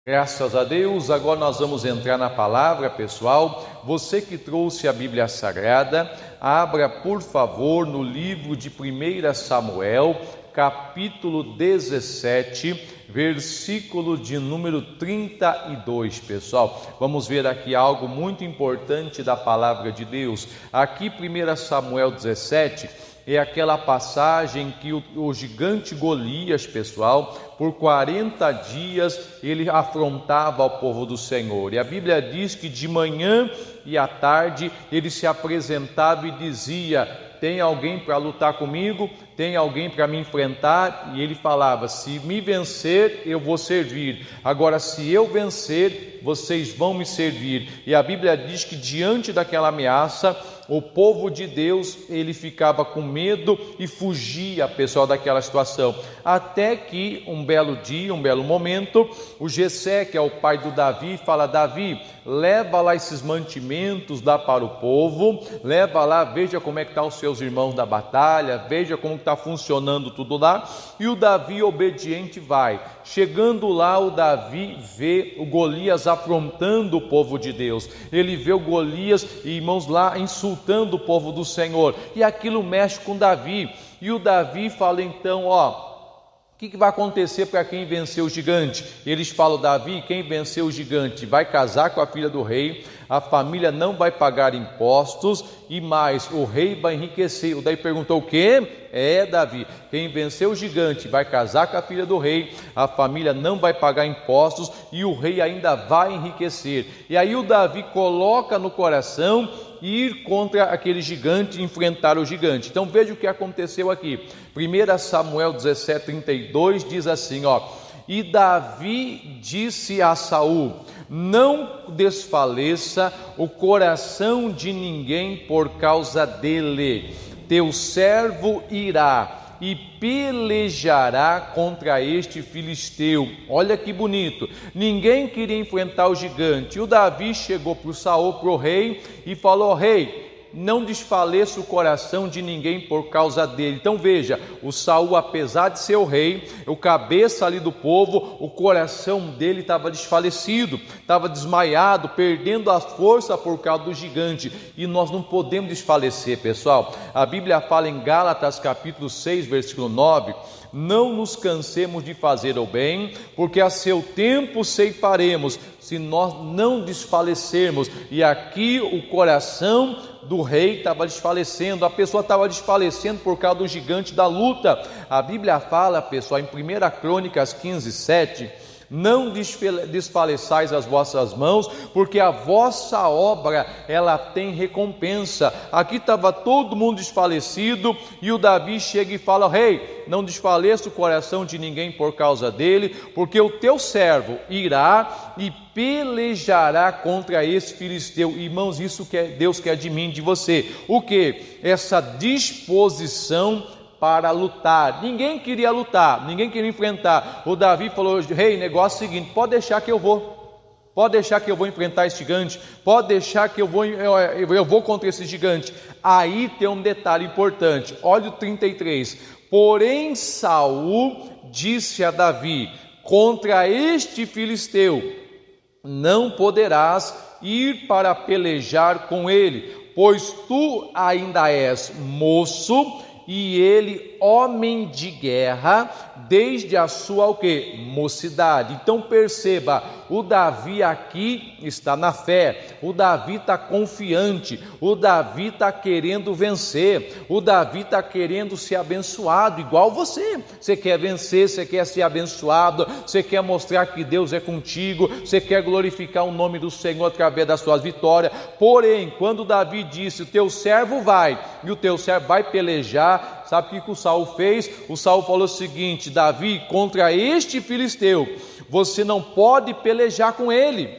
Graças a Deus, agora nós vamos entrar na palavra, pessoal. Você que trouxe a Bíblia Sagrada, abra por favor no livro de 1 Samuel, capítulo 17, versículo de número 32, pessoal. Vamos ver aqui algo muito importante da palavra de Deus. Aqui 1 Samuel 17 é aquela passagem que o gigante Golias, pessoal, por 40 dias ele afrontava ao povo do Senhor. E a Bíblia diz que de manhã e à tarde ele se apresentava e dizia: tem alguém para lutar comigo? Tem alguém para me enfrentar? E ele falava: se me vencer, eu vou servir. Agora, se eu vencer, vocês vão me servir. E a Bíblia diz que diante daquela ameaça, o povo de Deus, ele ficava com medo e fugia, pessoal, daquela situação. Até que um belo dia, um belo momento, o Jessé, que é o pai do Davi, fala: Davi, leva lá esses mantimentos, dá para o povo, leva lá, veja como é que estão os seus irmãos da batalha, veja como está funcionando tudo lá. E o Davi obediente vai. Chegando lá, o Davi vê o Golias afrontando o povo de Deus. Ele vê o Golias, irmãos, lá insultando o povo do Senhor. E aquilo mexe com Davi. E o Davi fala então: o que vai acontecer para quem venceu o gigante? Eles falam: Davi, quem venceu o gigante vai casar com a filha do rei, a família não vai pagar impostos e mais, o rei vai enriquecer. O Davi perguntou: o quê? Davi, quem venceu o gigante vai casar com a filha do rei, a família não vai pagar impostos e o rei ainda vai enriquecer. E aí o Davi coloca no coração ir contra aquele gigante, enfrentar o gigante. Então veja o que aconteceu aqui. 1 Samuel 17:32 diz assim: e Davi disse a Saul: não desfaleça o coração de ninguém por causa dele. Teu servo irá e pelejará contra este filisteu. Olha que bonito. Ninguém queria enfrentar o gigante. O Davi chegou para o Saul, para o rei, e falou: rei, não desfaleça o coração de ninguém por causa dele. Então veja, o Saul, apesar de ser o rei, o cabeça ali do povo, o coração dele estava desfalecido, estava desmaiado, perdendo a força por causa do gigante. E nós não podemos desfalecer, pessoal. A Bíblia fala em Gálatas capítulo 6, versículo 9: não nos cansemos de fazer o bem, porque a seu tempo ceifaremos, se nós não desfalecermos. E aqui o coração do rei estava desfalecendo, a pessoa estava desfalecendo por causa do gigante da luta. A Bíblia fala, pessoal, em 1 Crônicas 15:7: não desfaleçais as vossas mãos, porque a vossa obra, ela tem recompensa. Aqui estava todo mundo desfalecido, e o Davi chega e fala: rei, não desfaleça o coração de ninguém por causa dele, porque o teu servo irá e pelejará contra esse filisteu. Irmãos, isso que Deus quer de mim, de você. O que? Essa disposição para lutar. Ninguém queria lutar, ninguém queria enfrentar. O Davi falou: rei, negócio é o seguinte, pode deixar que eu vou enfrentar esse gigante, pode deixar que eu vou contra esse gigante. Aí tem um detalhe importante, olha o 33: porém Saul disse a Davi: contra este filisteu não poderás ir para pelejar com ele, pois tu ainda és moço e ele homem de guerra desde a sua mocidade. Então perceba, o Davi aqui está na fé, o Davi está confiante, o Davi está querendo vencer, o Davi está querendo ser abençoado, igual você. Você quer vencer, você quer ser abençoado, você quer mostrar que Deus é contigo, você quer glorificar o nome do Senhor através das suas vitórias. Porém, quando Davi disse: o teu servo vai, e o teu servo vai pelejar, sabe o que o Saul fez? O Saul falou o seguinte: Davi, contra este filisteu você não pode pelejar com ele.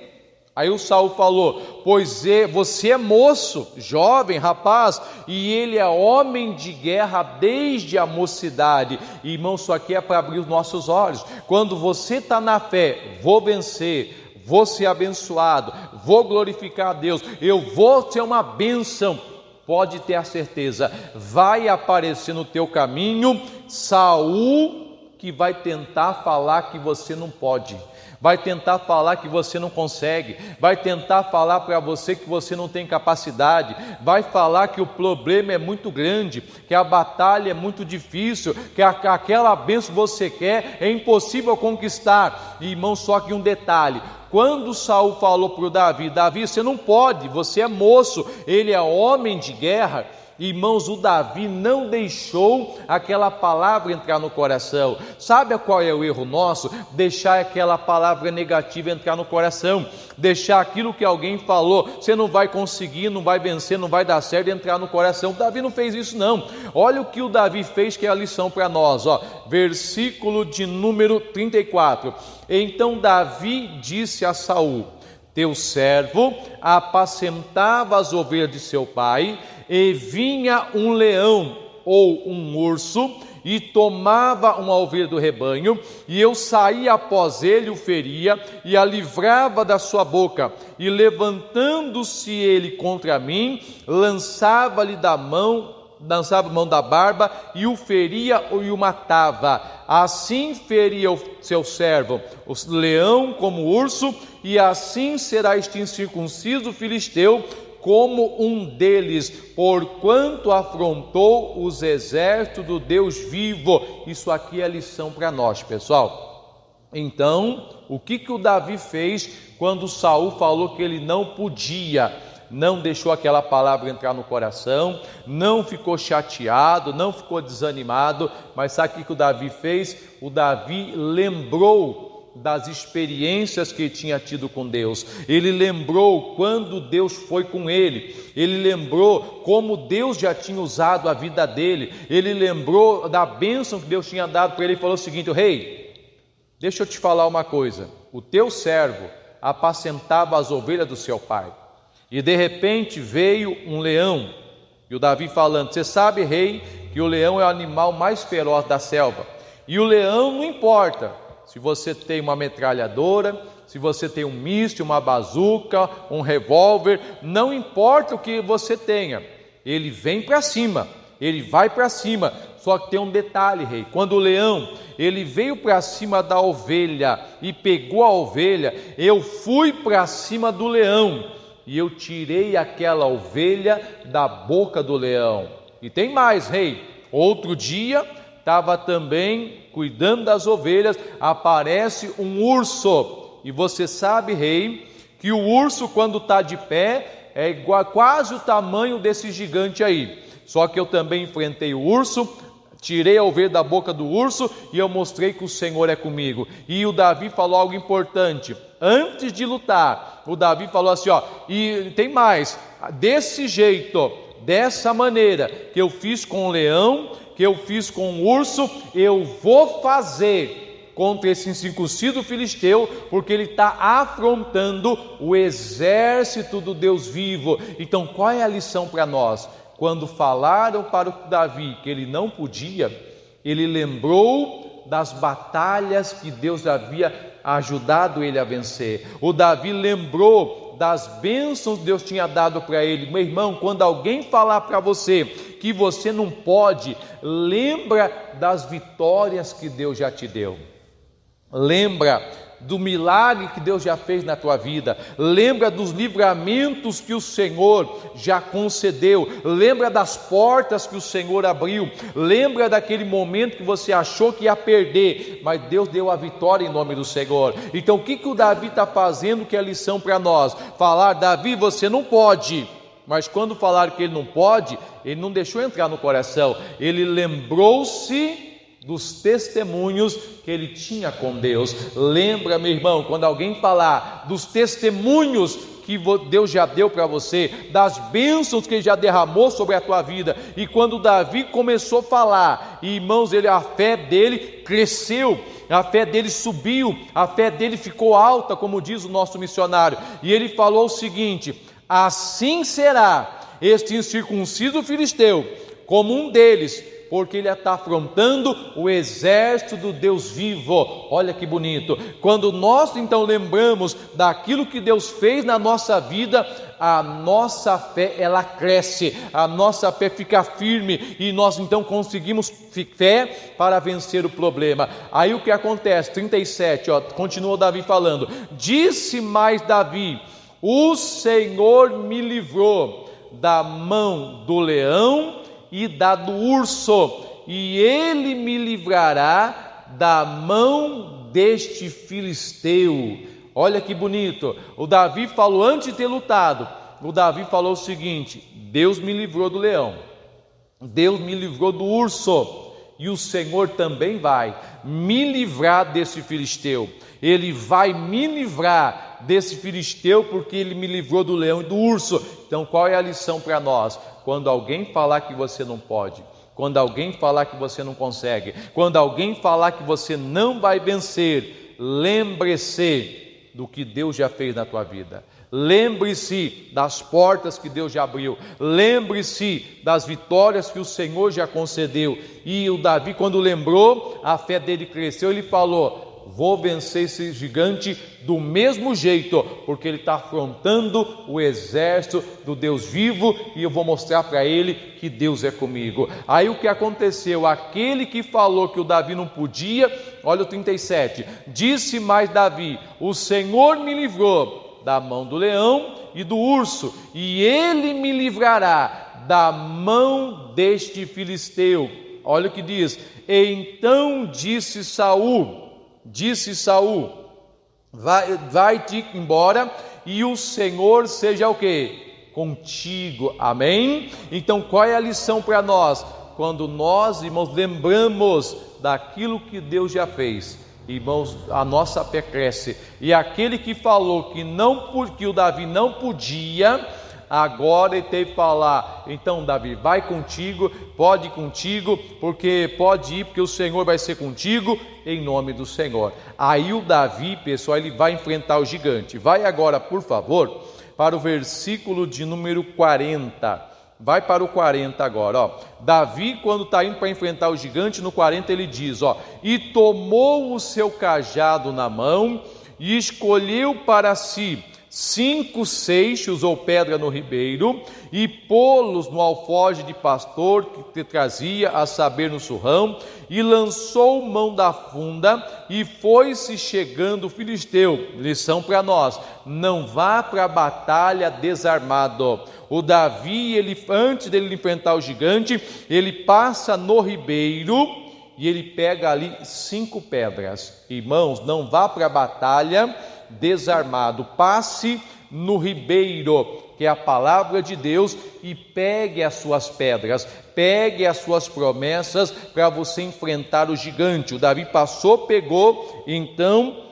Aí o Saul falou: pois você é moço, jovem, rapaz, e ele é homem de guerra desde a mocidade. Irmão, isso aqui é para abrir os nossos olhos. Quando você está na fé: vou vencer, vou ser abençoado, vou glorificar a Deus, eu vou ser uma bênção, pode ter a certeza, vai aparecer no teu caminho Saul que vai tentar falar que você não pode, vai tentar falar que você não consegue, vai tentar falar para você que você não tem capacidade, vai falar que o problema é muito grande, que a batalha é muito difícil, que aquela bênção que você quer é impossível conquistar. Irmão, só que um detalhe: quando Saul falou para o Davi: Davi, você não pode, você é moço, ele é homem de guerra. Irmãos, o Davi não deixou aquela palavra entrar no coração. Sabe qual é o erro nosso? Deixar aquela palavra negativa entrar no coração, deixar aquilo que alguém falou, você não vai conseguir, não vai vencer, não vai dar certo, entrar no coração. O Davi não fez isso não. Olha o que o Davi fez, que é a lição para nós, versículo de número 34. Então Davi disse a Saul: teu servo apacentava as ovelhas de seu pai, e vinha um leão ou um urso e tomava uma ovelha do rebanho, e eu saía após ele, o feria e a livrava da sua boca, e levantando-se ele contra mim, lançava-lhe a mão da barba e o feria e o matava. Assim feria o seu servo, o leão como o urso, e assim será este incircunciso filisteu como um deles, porquanto afrontou os exércitos do Deus vivo. Isso aqui é lição para nós, pessoal. Então, o que o Davi fez quando Saul falou que ele não podia? Não deixou aquela palavra entrar no coração, não ficou chateado, não ficou desanimado, mas sabe o que o Davi fez? O Davi lembrou das experiências que ele tinha tido com Deus, ele lembrou quando Deus foi com ele lembrou como Deus já tinha usado a vida dele, ele lembrou da bênção que Deus tinha dado para ele e falou o seguinte: rei, deixa eu te falar uma coisa, o teu servo apacentava as ovelhas do seu pai, e de repente veio um leão, e o Davi falando: você sabe, rei, que o leão é o animal mais feroz da selva, e o leão não importa se você tem uma metralhadora, se você tem um míssil, uma bazuca, um revólver, não importa o que você tenha, ele vem para cima, ele vai para cima. Só que tem um detalhe, rei: quando o leão ele veio para cima da ovelha e pegou a ovelha, eu fui para cima do leão e eu tirei aquela ovelha da boca do leão. E tem mais, rei, outro dia estava também cuidando das ovelhas, aparece um urso, e você sabe, rei, que o urso quando está de pé é igual, quase o tamanho desse gigante aí. Só que eu também enfrentei o urso, tirei a ovelha da boca do urso e eu mostrei que o Senhor é comigo. E o Davi falou algo importante: antes de lutar, o Davi falou assim, e tem mais, desse jeito, dessa maneira que eu fiz com o leão, que eu fiz com o urso, eu vou fazer contra esse incircunciso filisteu, porque ele está afrontando o exército do Deus vivo. Então qual é a lição para nós? Quando falaram para o Davi que ele não podia, ele lembrou das batalhas que Deus havia ajudado ele a vencer. O Davi lembrou das bênçãos que Deus tinha dado para ele. Meu irmão, quando alguém falar para você que você não pode, lembra das vitórias que Deus já te deu. Lembra do milagre que Deus já fez na tua vida, lembra dos livramentos que o Senhor já concedeu, lembra das portas que o Senhor abriu, lembra daquele momento que você achou que ia perder, mas Deus deu a vitória em nome do Senhor. Então o que o Davi está fazendo, que é a lição para nós? Falar: Davi, você não pode. Mas quando falaram que ele não pode, ele não deixou entrar no coração, ele lembrou-se dos testemunhos que ele tinha com Deus. Lembra, meu irmão, quando alguém falar dos testemunhos que Deus já deu para você, das bênçãos que ele já derramou sobre a tua vida. E quando Davi começou a falar, irmãos, a fé dele cresceu, a fé dele subiu, a fé dele ficou alta, como diz o nosso missionário. E ele falou o seguinte: assim será este incircunciso filisteu como um deles, Porque ele está afrontando o exército do Deus vivo. Olha que bonito. Quando nós então lembramos daquilo que Deus fez na nossa vida, a nossa fé ela cresce, a nossa fé fica firme e nós então conseguimos fé para vencer o problema. Aí o que acontece? 37, continua Davi falando: disse mais Davi: o Senhor me livrou da mão do leão e da do urso, e ele me livrará da mão deste filisteu. Olha que bonito. O Davi falou, antes de ter lutado, o Davi falou o seguinte: Deus me livrou do leão, Deus me livrou do urso, e o Senhor também vai me livrar desse filisteu. Ele vai me livrar desse filisteu porque ele me livrou do leão e do urso. Então qual é a lição para nós? Quando alguém falar que você não pode, quando alguém falar que você não consegue, quando alguém falar que você não vai vencer, lembre-se do que Deus já fez na tua vida. Lembre-se das portas que Deus já abriu. Lembre-se das vitórias que o Senhor já concedeu. E o Davi, quando lembrou, a fé dele cresceu. Ele falou: vou vencer esse gigante do mesmo jeito, porque ele está afrontando o exército do Deus vivo, e eu vou mostrar para ele que Deus é comigo. Aí o que aconteceu? Aquele que falou que o Davi não podia, olha o 37, disse mais Davi: o Senhor me livrou da mão do leão e do urso, e ele me livrará da mão deste filisteu. Olha o que diz: então disse Saul, vai-te embora, e o Senhor seja o quê? Contigo. Amém? Então qual é a lição para nós? Quando nós, irmãos, lembramos daquilo que Deus já fez, irmãos, a nossa fé cresce. E aquele que falou que o Davi não podia, agora ele teve que falar: então Davi, vai contigo, pode ir contigo, porque pode ir, porque o Senhor vai ser contigo, em nome do Senhor. Aí o Davi, pessoal, ele vai enfrentar o gigante. Vai agora, por favor, para o versículo de número 40. Vai para o 40 agora, Davi, quando está indo para enfrentar o gigante, no 40 ele diz, e tomou o seu cajado na mão, e escolheu para si 5 seixos ou pedra no ribeiro, e pô-los no alforje de pastor que trazia, a saber, no surrão, e lançou mão da funda, e foi-se chegando o filisteu. Lição para nós: não vá para a batalha desarmado. O Davi, antes dele enfrentar o gigante, ele passa no ribeiro, e ele pega ali 5 pedras. Irmãos, não vá para a batalha desarmado, passe no ribeiro, que é a palavra de Deus, e pegue as suas pedras, pegue as suas promessas para você enfrentar o gigante. O Davi passou, pegou então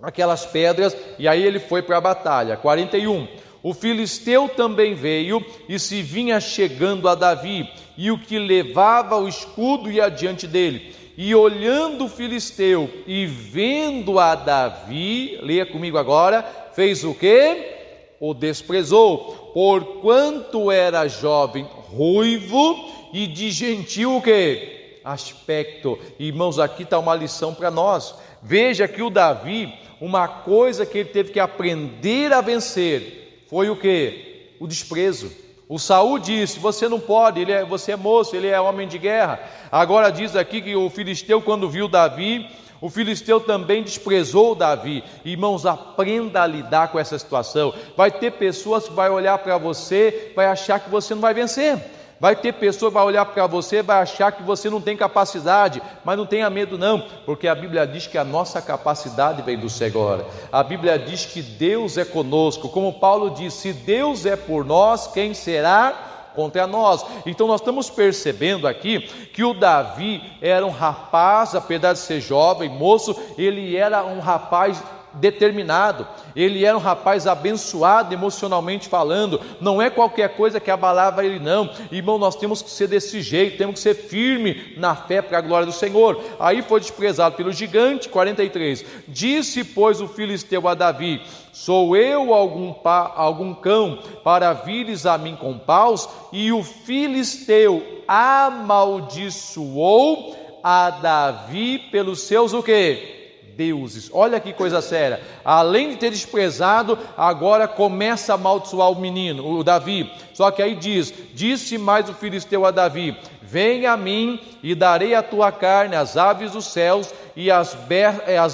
aquelas pedras, e aí ele foi para a batalha. 41, o filisteu também veio e se vinha chegando a Davi, e o que levava o escudo ia diante dele. E olhando o filisteu e vendo a Davi, leia comigo agora, fez o quê? O desprezou, porquanto era jovem, ruivo e de gentil o quê? Aspecto. Irmãos, aqui está uma lição para nós. Veja que o Davi, uma coisa que ele teve que aprender a vencer, foi o quê? O desprezo. O Saul disse: você não pode, você é moço, ele é homem de guerra. Agora diz aqui que o filisteu, quando viu Davi, o filisteu também desprezou Davi. Irmãos, aprenda a lidar com essa situação. Vai ter pessoas que vai olhar para você, vai achar que você não vai vencer. Vai ter pessoa que vai olhar para você, vai achar que você não tem capacidade, mas não tenha medo não, porque a Bíblia diz que a nossa capacidade vem do Senhor. A Bíblia diz que Deus é conosco, como Paulo disse: se Deus é por nós, quem será contra nós? Então nós estamos percebendo aqui que o Davi era um rapaz, apesar de ser jovem, moço, ele era um rapaz determinado, ele era um rapaz abençoado emocionalmente falando, não é qualquer coisa que abalava ele não, irmão, nós temos que ser desse jeito, temos que ser firme na fé para a glória do Senhor. Aí foi desprezado pelo gigante. 43, disse pois o filisteu a Davi, sou eu algum cão para vires a mim com paus? E o filisteu amaldiçoou a Davi pelos seus o quê? Deuses. Olha que coisa séria, além de ter desprezado, agora começa a amaldiçoar o menino, o Davi. Só que aí disse mais o filisteu a Davi, vem a mim e darei a tua carne às aves dos céus e às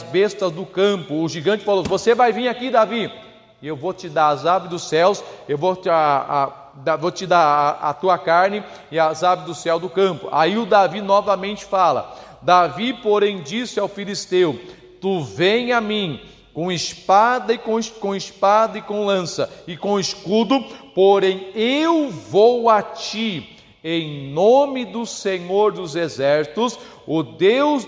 bestas do campo. O gigante falou, você vai vir aqui, Davi, e eu vou te dar as aves dos céus, eu vou te dar a tua carne e as aves do céu do campo. Aí o Davi novamente fala, Davi porém disse ao filisteu, tu vem a mim com espada e com lança e com escudo, porém eu vou a ti em nome do Senhor dos exércitos, o Deus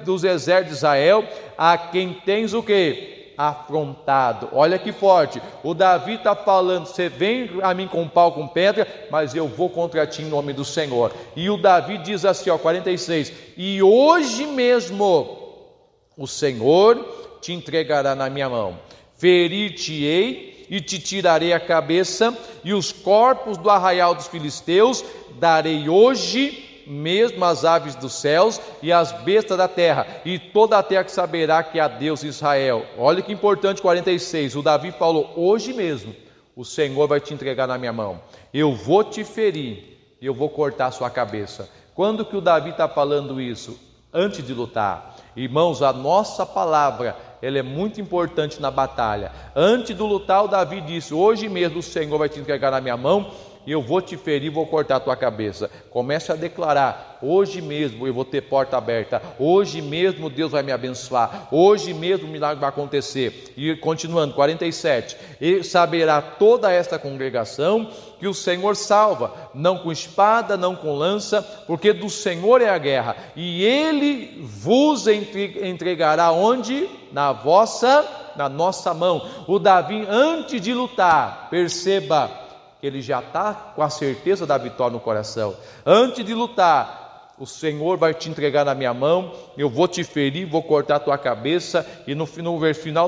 dos exércitos de Israel, a quem tens o quê? Afrontado. Olha que forte, o Davi está falando, você vem a mim com pau, com pedra, mas eu vou contra ti em nome do Senhor. E o Davi diz assim, 46, e hoje mesmo o Senhor te entregará na minha mão, ferir-te-ei e te tirarei a cabeça, e os corpos do arraial dos filisteus darei hoje mesmo às aves dos céus e às bestas da terra, e toda a terra que saberá que há Deus em Israel. Olha que importante, 46, o Davi falou, hoje mesmo o Senhor vai te entregar na minha mão, eu vou te ferir, eu vou cortar a sua cabeça. Quando que o Davi está falando isso? Antes de lutar. Irmãos, a nossa palavra, ela é muito importante na batalha. Antes de lutar, o Davi disse, hoje mesmo o Senhor vai te entregar na minha mão, e eu vou te ferir, vou cortar a tua cabeça. Comece a declarar, hoje mesmo eu vou ter porta aberta, hoje mesmo Deus vai me abençoar, hoje mesmo o milagre vai acontecer. E continuando, 47, e saberá toda esta congregação que o Senhor salva, não com espada, não com lança, porque do Senhor é a guerra, e Ele vos entregará onde? Na nossa mão. O Davi, antes de lutar, perceba, ele já está com a certeza da vitória no coração. Antes de lutar, o Senhor vai te entregar na minha mão, eu vou te ferir, vou cortar a tua cabeça. E no final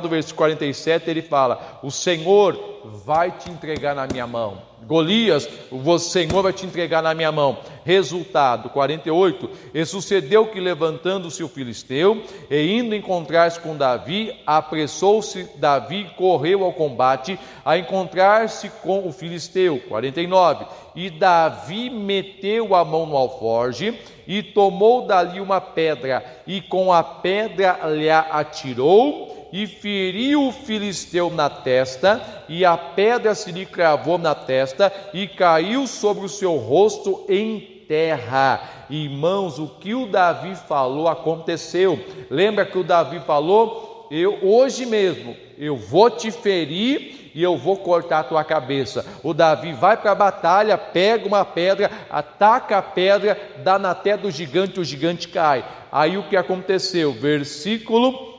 do versículo 47 ele fala, o Senhor vai te entregar na minha mão. Golias, o Senhor vai te entregar na minha mão. Resultado, 48, e sucedeu que levantando-se o filisteu e indo encontrar-se com Davi, apressou-se Davi e correu ao combate a encontrar-se com o filisteu. 49, e Davi meteu a mão no alforje e tomou dali uma pedra e com a pedra lhe atirou e feriu o filisteu na testa, e a pedra se lhe cravou na testa e caiu sobre o seu rosto em terra. Irmãos, o que o Davi falou aconteceu. Lembra que o Davi falou, hoje mesmo eu vou te ferir e eu vou cortar a tua cabeça. O Davi vai para a batalha, pega uma pedra, ataca a pedra, dá na testa do gigante, o gigante cai. Aí o que aconteceu? Versículo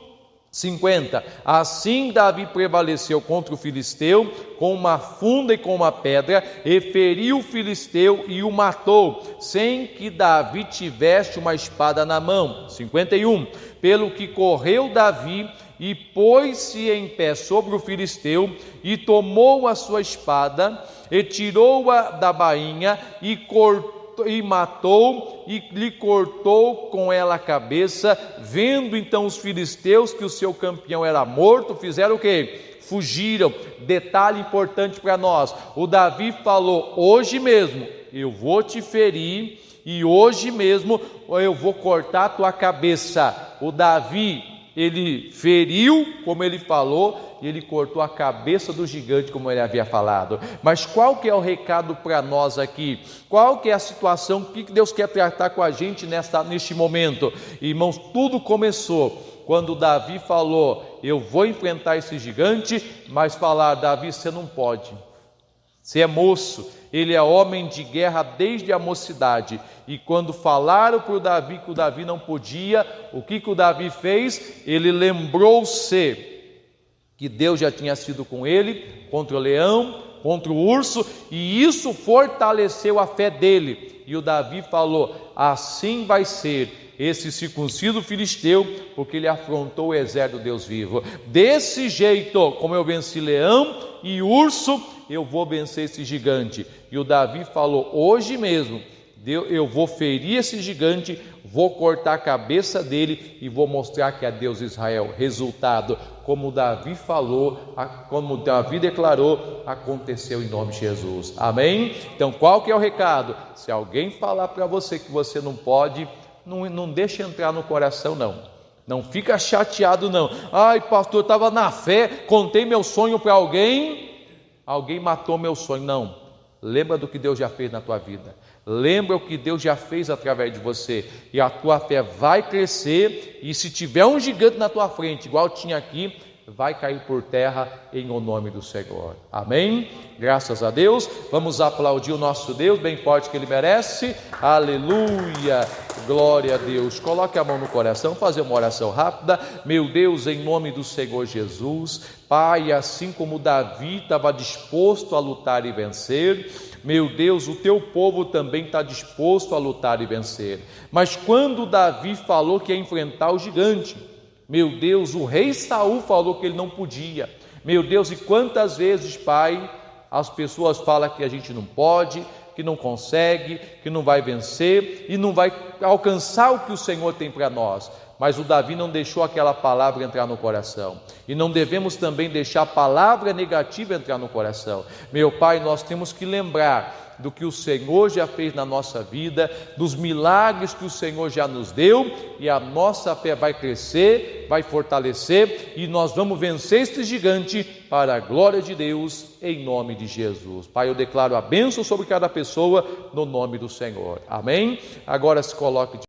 50, assim Davi prevaleceu contra o filisteu com uma funda e com uma pedra, e feriu o filisteu e o matou, sem que Davi tivesse uma espada na mão. 51, pelo que correu Davi e pôs-se em pé sobre o filisteu, e tomou a sua espada, e tirou-a da bainha, e matou, e lhe cortou com ela a cabeça. Vendo então os filisteus que o seu campeão era morto, fizeram o quê? Fugiram. Detalhe importante para nós, o Davi falou, hoje mesmo eu vou te ferir, e hoje mesmo eu vou cortar a tua cabeça. O Davi, ele feriu, como ele falou, e ele cortou a cabeça do gigante, como ele havia falado. Mas qual que é o recado para nós aqui? Qual que é a situação? O que Deus quer tratar com a gente neste momento? Irmãos, tudo começou quando Davi falou, eu vou enfrentar esse gigante, mas falar, Davi, você não pode. Você é moço, ele é homem de guerra desde a mocidade. E quando falaram para o Davi que o Davi não podia, o que o Davi fez? Ele lembrou-se que Deus já tinha sido com ele, contra o leão, contra o urso, e isso fortaleceu a fé dele. E o Davi falou: assim vai ser esse circunciso filisteu, porque ele afrontou o exército do Deus vivo. Desse jeito, como eu venci leão e urso, eu vou vencer esse gigante. E o Davi falou: hoje mesmo eu vou ferir esse gigante, vou cortar a cabeça dele e vou mostrar que é Deus Israel. Resultado, como Davi falou, como Davi declarou, aconteceu em nome de Jesus. Amém? Então qual que é o recado? Se alguém falar para você que você não pode, não deixe entrar no coração não. Não fica chateado não. Ai pastor, estava na fé, contei meu sonho para alguém matou meu sonho. Não, lembra do que Deus já fez na tua vida. Lembra o que Deus já fez através de você, e a tua fé vai crescer, e se tiver um gigante na tua frente, igual tinha aqui, vai cair por terra em o nome do Senhor. Amém? Graças a Deus. Vamos aplaudir o nosso Deus bem forte, que Ele merece. Aleluia, glória a Deus. Coloque a mão no coração, fazer uma oração rápida. Meu Deus, em nome do Senhor Jesus, Pai, assim como Davi estava disposto a lutar e vencer, meu Deus, o teu povo também está disposto a lutar e vencer. Mas quando Davi falou que ia enfrentar o gigante, meu Deus, o rei Saul falou que ele não podia. Meu Deus, e quantas vezes, Pai, as pessoas falam que a gente não pode, que não consegue, que não vai vencer e não vai alcançar o que o Senhor tem para nós. Mas o Davi não deixou aquela palavra entrar no coração, e não devemos também deixar a palavra negativa entrar no coração. Meu Pai, nós temos que lembrar do que o Senhor já fez na nossa vida, dos milagres que o Senhor já nos deu, e a nossa fé vai crescer, vai fortalecer, e nós vamos vencer este gigante para a glória de Deus, em nome de Jesus. Pai, eu declaro a bênção sobre cada pessoa, no nome do Senhor. Amém? Agora se coloque de